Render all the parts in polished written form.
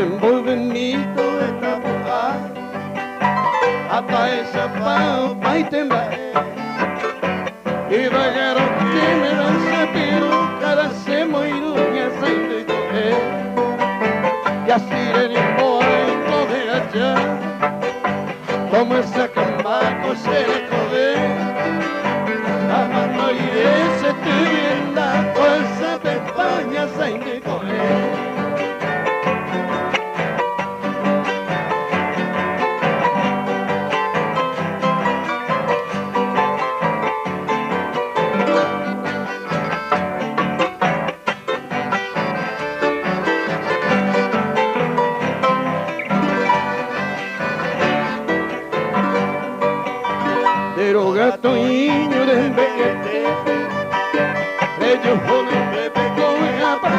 envolvimiento esta boca hasta esa papa y temblaré y vaguero que me dan sapiro cada semo y Ñasayndy y así le dijo algo de allá como esa cambaco se le jode amando y ese te vienda cosa de España Ñasayndy pero gato niño del veguete ellos joden pepe con apa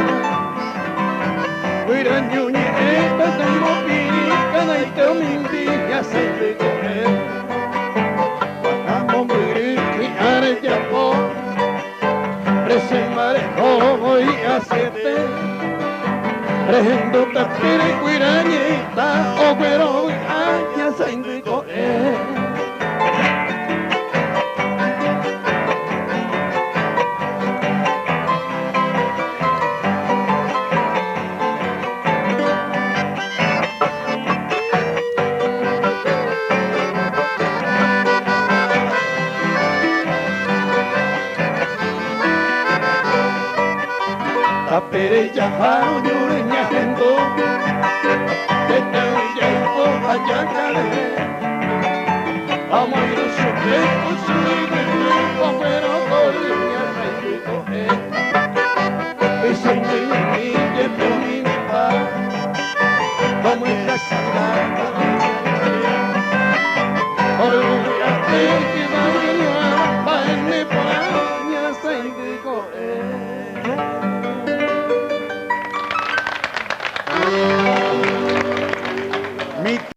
cuida ñuñeta tengo piricana y te humilde Ñasayndy guatamo muy are yapo presemare como y asiete rejendo tapire cuirañeta o pero Ñasayndy Tapere ya paro ñureña gendo te ya po allá cale vamos a ir a su